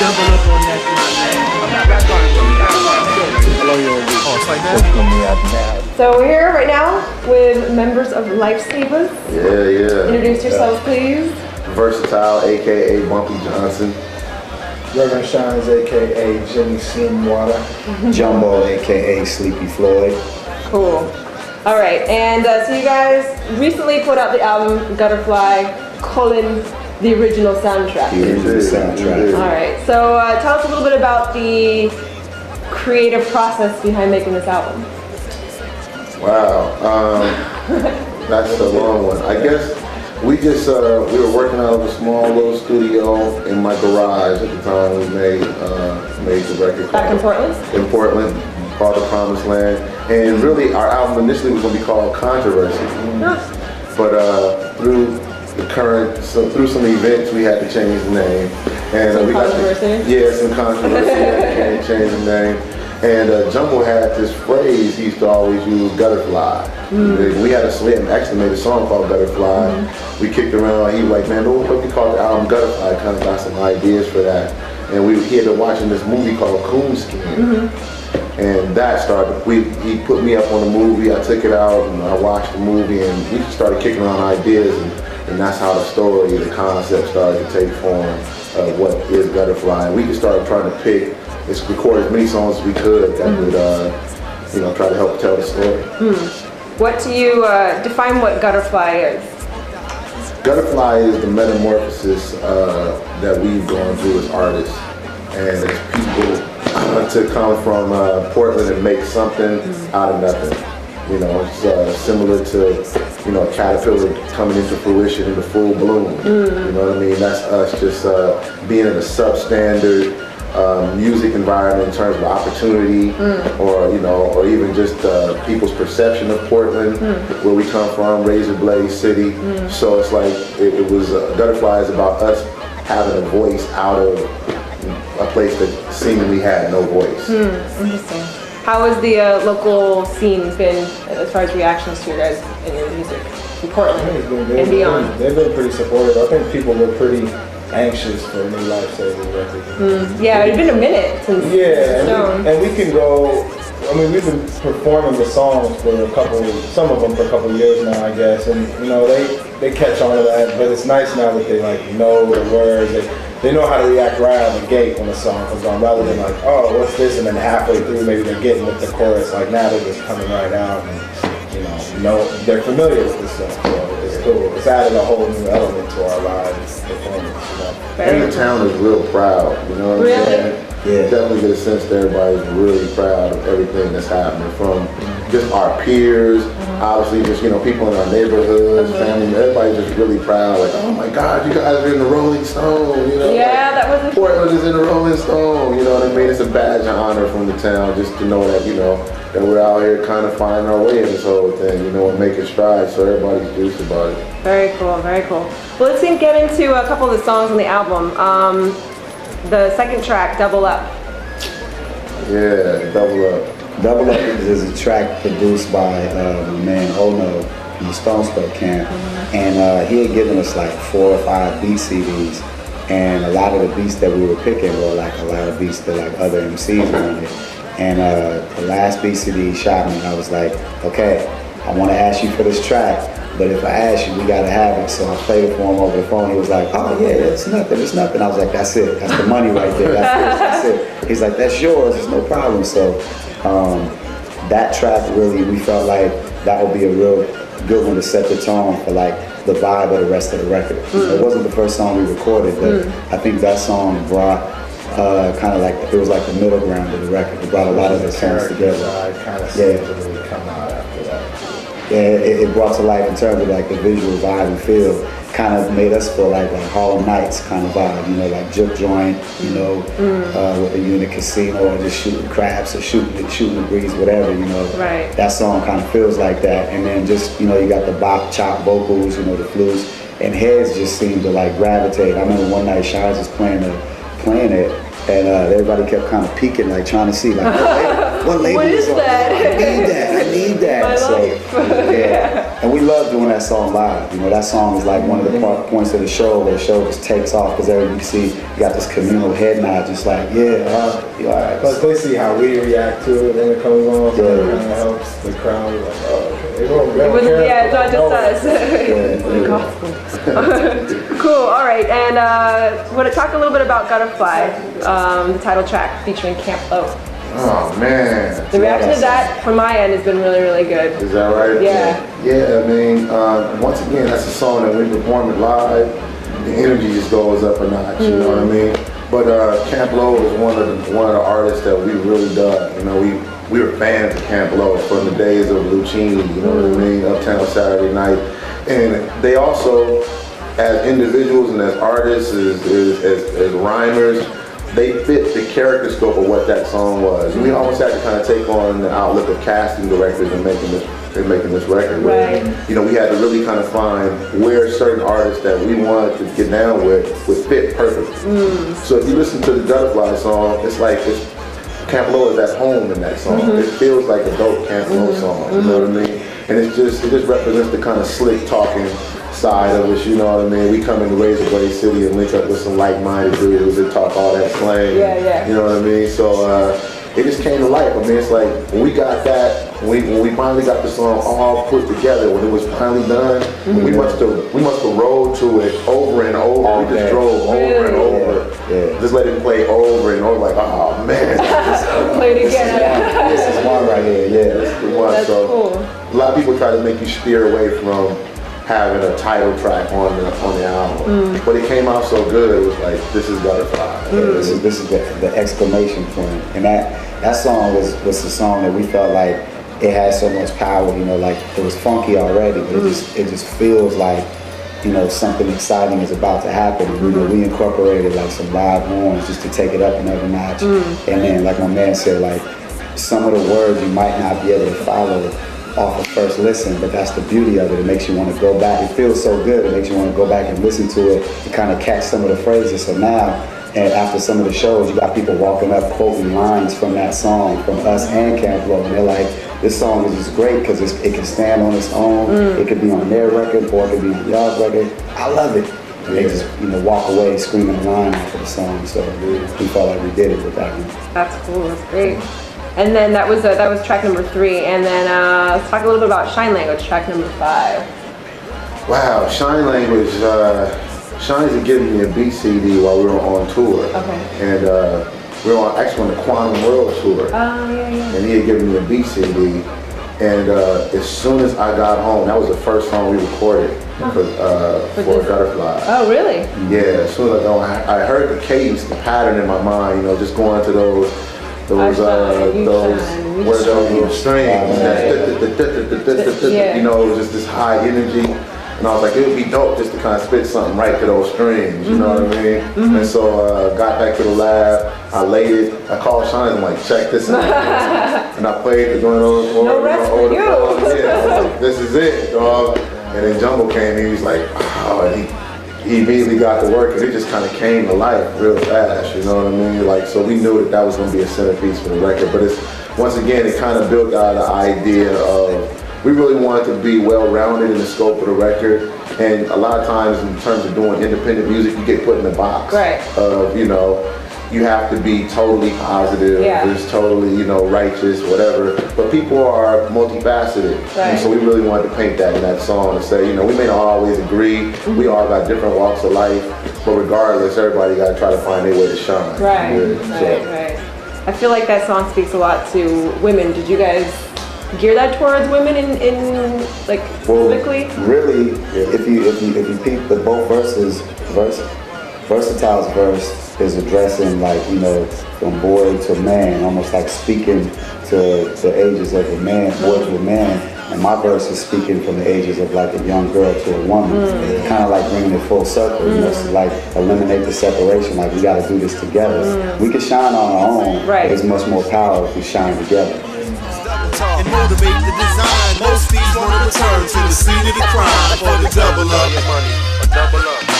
double up on that Oh, it's like that? So we're here right now with members of LIfesavas. Yeah. Introduce yourselves, please. Versatile, aka Bumpy Johnson. Reverend Shines, aka Jimmy Slimwater. Jumbo, aka Sleepy Floyd. Cool. All right, and so you guys recently put out the album Gutterfly, Cullen, the original soundtrack. The original soundtrack. All right, so tell us a little bit about the creative process behind making this album. Wow, that's a long one. I guess we just we were working out of a small little studio in my garage at the time. We made the record. Back in Portland? In Portland, called The Promised Land. And really, our album initially was going to be called Controversy. But through through some events, we had to change the name. And some we controversy? Some controversy. And change the name. And Jumbo had this phrase he used to always use, Gutterfly. We had actually made a song called Gutterfly. We kicked around. He was like, man, what we call the album Gutterfly? Kind of got some ideas for that. And he had been watching this movie called Coonskin. And that started, he put me up on the movie, I took it out and I watched the movie and we started kicking around ideas and that's how the story, the concept started to take form of what is Gutterfly. And we just started trying to record as many songs as we could that would, try to help tell the story. What do you, define what Gutterfly is? Gutterfly is the metamorphosis that we've gone through as artists and as people to come from Portland and make something out of nothing. It's similar to, a caterpillar coming into fruition into full bloom. You know what I mean? That's us just being in a substandard music environment in terms of opportunity, or even just people's perception of Portland, where we come from, Razor Blade City. So it's like it was Gutterfly is about us having a voice out of a place that seemingly had no voice. Interesting. How has the local scene been as far as reactions to your guys and your music in Portland and beyond? They've been pretty supportive. I think people were pretty anxious for a new Lifesavas record. Yeah, it's been a minute since and we can go. I mean, we've been performing the songs for some of them for a couple of years now, I guess, and they catch on to that. But it's nice now that they know the words. They know how to react right out of the gate when the song comes on, rather than oh, what's this? And then halfway through, maybe they're getting with the chorus. Now they're just coming right out, and they're familiar with the song. So it's cool. It's added a whole new element to our lives performance. And the town is real proud. You know what I'm saying? Yeah. Definitely get a sense that everybody's really proud of everything that's happening, from just our peers, obviously just people in our neighborhoods, family, everybody's just really proud. Oh my God, you guys are in the Rolling Stone, Yeah, that was Portland is in the Rolling Stone, you know what I mean? It's a badge of honor from the town just to know that, that we're out here kind of finding our way in this whole thing, and making strides, so everybody's juiced about it. Very cool, very cool. Well, let's get into a couple of the songs on the album. The second track, Double Up. Yeah, Double Up. Double Up is a track produced by the man Ono from the Stone Spell Camp. And he had given us 4 or 5 beat CDs. And a lot of the beats that we were picking were a lot of beats that other MCs were on it. And the last beat CD he shot me, and I was like, okay, I want to ask you for this track. But if I ask you, we gotta have it. So I played it for him over the phone. He was like, oh yeah, it's nothing. I was like, that's it. That's the money right there. That's it. He's like, that's yours. It's no problem. So that track really, we felt like that would be a real good one to set the tone for the vibe of the rest of the record. It wasn't the first song we recorded, but I think that song brought it was like the middle ground of the record. It brought a lot of the songs together. Really come out after that. Yeah, it brought to life in terms of the visual vibe and feel. Kind of made us feel like Harlem Nights kind of vibe, like Juke Joint, with you in the casino or just shooting craps or shooting the breeze, whatever, Right. That song kind of feels like that. And then just, you got the bop, chop vocals, the flutes, and heads just seem to gravitate. I remember one night Shires was playing playing it, and everybody kept kind of peeking, like trying to see, like, what label What is on? that? I need that. My So, life. yeah. And we love doing that song live. You know, that song is like one of the points of the show where the show just takes off because you see you got this communal head nod, just like, yeah, you all right. Plus, they see how we react to it when it comes on, so Yeah. it kind of helps the crowd. Like, oh, okay. They don't care. Yeah, it's not just us. Yeah. Gospel. Cool. All right, and want to talk a little bit about Gutterfly, the title track featuring Camp Lo. Oh man. The reaction to that from my end has been really, really good. Is that right? Yeah. Yeah, I mean, once again, that's a song that when we perform it live, the energy just goes up a notch, you know what I mean? But Camp Lo is one of the artists that we really dug. You know, we were fans of Camp Lo from the days of Lucchini, you know what I mean? Uptown Saturday Night. And they also, as individuals and as artists, as rhymers, they fit the character scope of what that song was. We almost had to kind of take on the outlook of casting directors and making this record. Where, Right. you know, we had to really kind of find where certain artists that we wanted to get down with would fit perfectly. So if you listen to the Gutterfly song, it's like Camp Lo is at home in that song. It feels like a dope Camp Lo song. You know what I mean? And it just represents the kind of slick talking side of us, you know what I mean? We come into Razor Blade City and link up with some like-minded dudes that talk all that slang. Yeah. You know what I mean? So it just came to life. I mean, it's like when we got that, when we finally got the song all put together, when it was finally done, we must have rolled to it over and over. All we just day. drove over and over. Yeah. Just let it play over and over. Like, oh man, Play it again. This is one right here, yeah. this is the one. That's So cool. a lot of people try to make you steer away from having a title track on the album, but it came out so good. It was like, this is Butterfly. This is the exclamation point, and that song was the song that we felt like it had so much power. You know, like it was funky already, but it just feels like, you know, something exciting is about to happen. You know, we incorporated like some live horns just to take it up another notch, and then like my man said, like some of the words you might not be able to follow off of first listen, but that's the beauty of it. It makes you want to go back. It feels so good. It makes you want to go back and listen to it and kind of catch some of the phrases. So now, and after some of the shows, you got people walking up quoting lines from that song, from us and Camp Lo, and they're like, this song is just great because it can stand on its own. It could be on their record or it could be on y'all's record. I love it. And they just, you know, walk away screaming a line after the song. So we felt like we did it with that one. That's cool. That's great. And then that was track number 3. And then let's talk a little bit about Shine Language, track number 5. Wow, Shine Language. Shine's had given me a beat CD while we were on tour. Okay. And we were actually on the Quantum World tour. Oh, yeah. And he had given me a beat CD. And as soon as I got home, that was the first song we recorded for Gutterfly. Oh, really? Yeah, as soon as I heard the cadence, the pattern in my mind, you know, just going to those little strings, you know, it was just this high energy. And I was like, it would be dope just to kind of spit something right to those strings, you know what I mean? And so got back to the lab, I laid it, I called Sean and I'm like, check this out. And I played the going No rest for you. Yeah, I was like, this is it, dog. And then Jumbo came in, he was like, oh, and he immediately got to work and it just kind of came to life real fast, you know what I mean? Like, so we knew that was going to be a centerpiece for the record, but it's, once again, it kind of built out the idea of, we really wanted to be well-rounded in the scope of the record, and a lot of times in terms of doing independent music, you get put in the box of, you know, you have to be totally positive, just totally, you know, righteous, whatever. But people are multifaceted, and so we really wanted to paint that in that song and say, you know, we may not always agree, we all got different walks of life, but regardless, everybody got to try to find their way to shine. Right. I feel like that song speaks a lot to women. Did you guys gear that towards women in like specifically? Really, if you peep the both verses, Versatile's verse is addressing, like, you know, from boy to man, almost like speaking to the ages of a man, boy to a man, and my verse is speaking from the ages of like a young girl to a woman, kind of like bringing it full circle, you know, so like eliminate the separation, like we got to do this together. We can shine on our own, but there's much more power if we shine together. And motivate the design. Most thieves want to return to the scene of the crime for the double up.